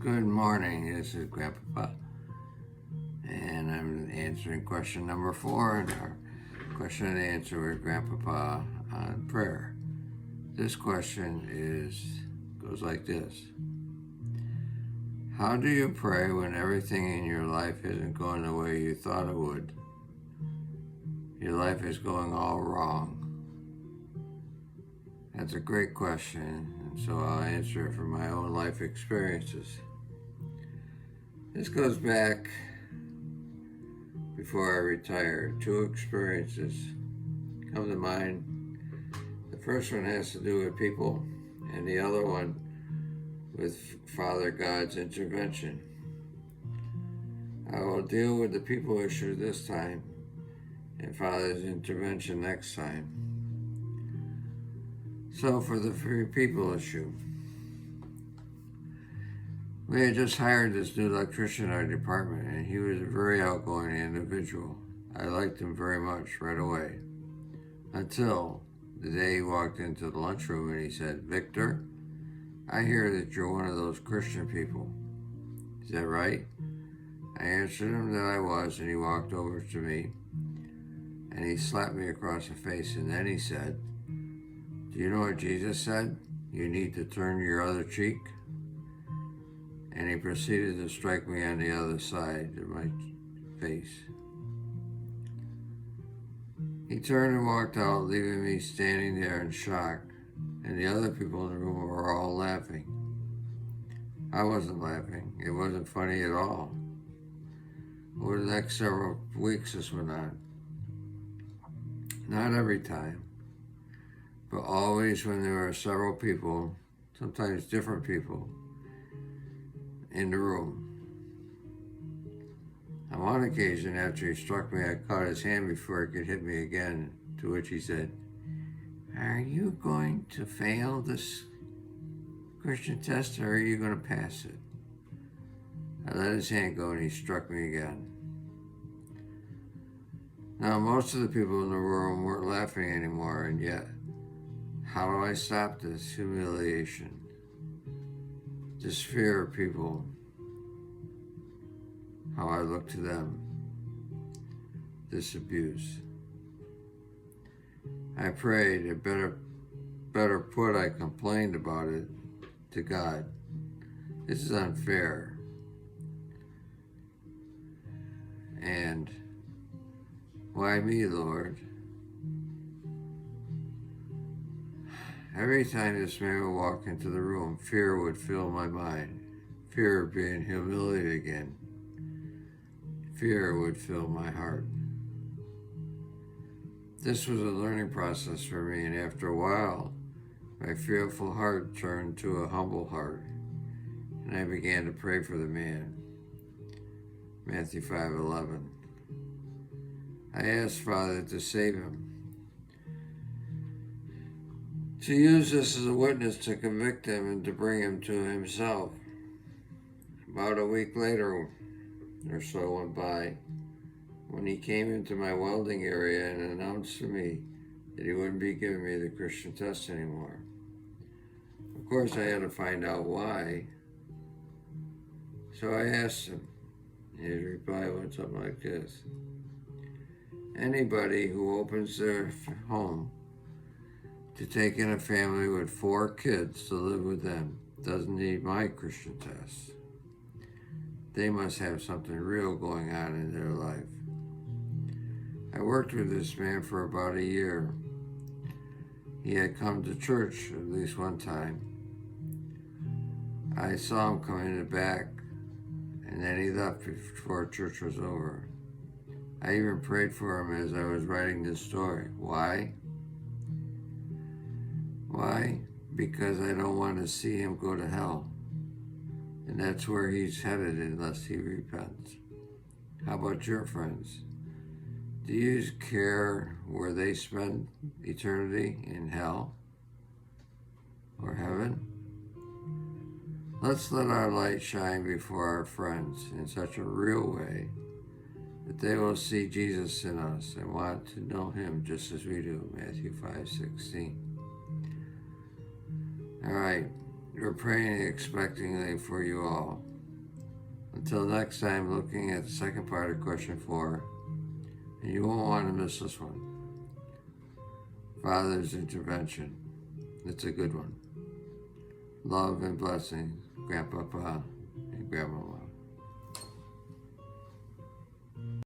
Good morning, this is Grandpapa, and I'm answering question number 4 in our question and answer with Grandpapa on prayer. This question goes like this. How do you pray when everything in your life isn't going the way you thought it would? Your life is going all wrong. That's a great question, and so I'll answer it from my own life experiences. This goes back before I retired. 2 experiences come to mind. The first one has to do with people, and the other one with Father God's intervention. I will deal with the people issue this time and Father's intervention next time. So for the free people issue, we had just hired this new electrician in our department, and he was a very outgoing individual. I liked him very much right away, until the day he walked into the lunchroom and he said, "Victor, I hear that you're one of those Christian people. Is that right?" I answered him that I was, and he walked over to me and he slapped me across the face, and then he said, "Do you know what Jesus said? You need to turn your other cheek." And he proceeded to strike me on the other side of my face. He turned and walked out, leaving me standing there in shock, and the other people in the room were all laughing. I wasn't laughing. It wasn't funny at all. Over the next several weeks, this went on. Not every time, but always when there were several people, sometimes different people, in the room. On one occasion, after he struck me, I caught his hand before he could hit me again, to which he said, "Are you going to fail this Christian test, or are you going to pass it?" I let his hand go and he struck me again. Now, most of the people in the room weren't laughing anymore, and yet, how do I stop this humiliation? This fear of people, how I look to them, this abuse. I prayed, or better put, I complained about it to God. This is unfair. And why me, Lord? Every time this man would walk into the room, fear would fill my mind. Fear of being humiliated again. Fear would fill my heart. This was a learning process for me, and after a while, my fearful heart turned to a humble heart, and I began to pray for the man. Matthew 5:11. I asked Father to save him, to use this as a witness to convict him and to bring him to himself. About a week later or so went by when he came into my welding area and announced to me that he wouldn't be giving me the Christian test anymore. Of course, I had to find out why. So I asked him. His reply went something like this: anybody who opens their home to take in a family with 4 kids to live with them doesn't need my Christian test. They must have something real going on in their life. I worked with this man for about a year. He had come to church at least one time. I saw him come in the back, and then he left before church was over. I even prayed for him as I was writing this story. Why? Why? Because I don't want to see him go to hell. And that's where he's headed unless he repents. How about your friends? Do you care where they spend eternity, in hell or heaven? Let's let our light shine before our friends in such a real way that they will see Jesus in us and want to know him just as we do. Matthew 5:16. All right, We're praying expectingly for you all. Until next time, looking at the second part of question 4, and you won't want to miss this one. Father's intervention. It's a good one. Love and blessings, Grandpapa and Grandmama.